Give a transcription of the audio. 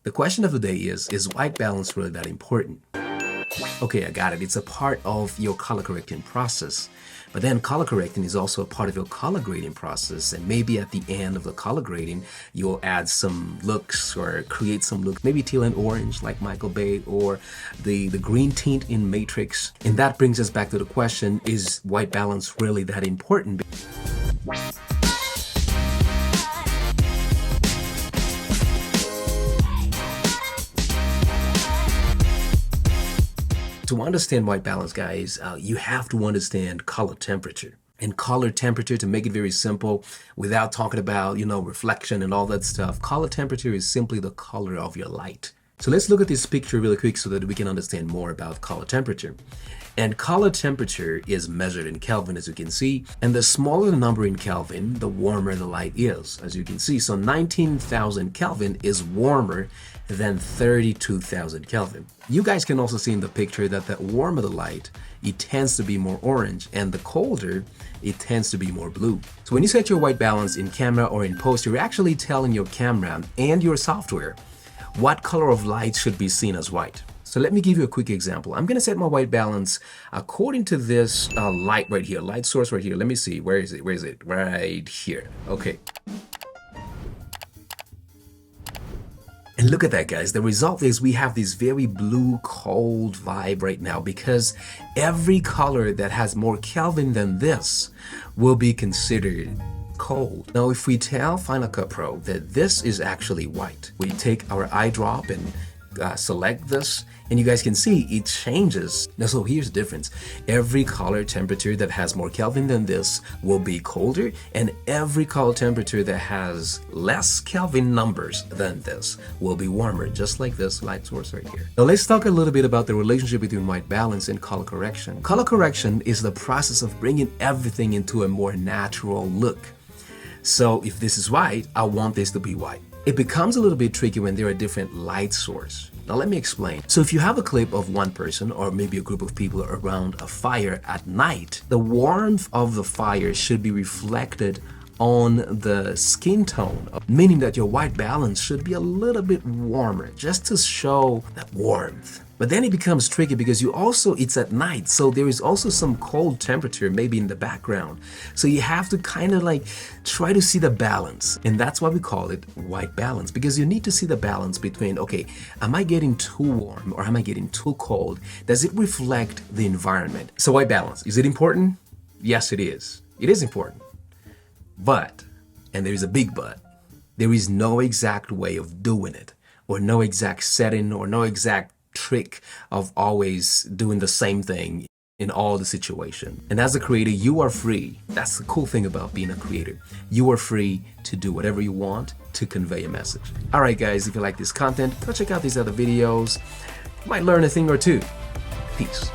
The question of the day is white balance really that important? Okay, I got it. It's a part of your color correcting process. But then color correcting is also a part of your color grading process. And maybe at the end of the color grading, you'll add some looks or create some looks, maybe teal and orange like Michael Bay, or the green tint in Matrix. And that brings us back to the question, is white balance really that important? To understand white balance, guys, you have to understand color temperature. And color temperature, to make it very simple, without talking about, reflection and all that stuff, color temperature is simply the color of your light. So let's look at this picture really quick so that we can understand more about color temperature. And color temperature is measured in Kelvin, as you can see. And the smaller the number in Kelvin, the warmer the light is, as you can see. So 19,000 Kelvin is warmer than 32,000 Kelvin. You guys can also see in the picture that the warmer the light, it tends to be more orange, and the colder, it tends to be more blue. So when you set your white balance in camera or in post, you're actually telling your camera and your software what color of light should be seen as white. So let me give you a quick example. I'm going to set my white balance according to this light right here, light source right here. Let me see. Where is it? Where is it? Right here. Okay. And look at that, guys. The result is we have this very blue, cold vibe right now because every color that has more Kelvin than this will be considered cold. Now, if we tell Final Cut Pro that this is actually white, we take our eyedrop and select this, and you guys can see it changes. Now, so here's the difference. Every color temperature that has more Kelvin than this will be colder, and every color temperature that has less Kelvin numbers than this will be warmer, just like this light source right here. Now, let's talk a little bit about the relationship between white balance and color correction. Color correction is the process of bringing everything into a more natural look. So if this is white, I want this to be white. It becomes a little bit tricky when there are different light sources. Now let me explain. So if you have a clip of one person or maybe a group of people around a fire at night, the warmth of the fire should be reflected on the skin tone, meaning that your white balance should be a little bit warmer just to show that warmth. But then it becomes tricky because it's at night, so there is also some cold temperature maybe in the background. So you have to kind of like try to see the balance. And that's why we call it white balance, because you need to see the balance between, okay, am I getting too warm or am I getting too cold? Does it reflect the environment? So white balance, is it important? Yes, it is. It is important. But, and there is a big but, there is no exact way of doing it, or no exact setting, or no exact trick of always doing the same thing in all the situation. And as a creator, you are free. That's the cool thing about being a creator. You are free to do whatever you want to convey a message. All right, guys, if you like this content, go check out these other videos. You might learn a thing or two. Peace.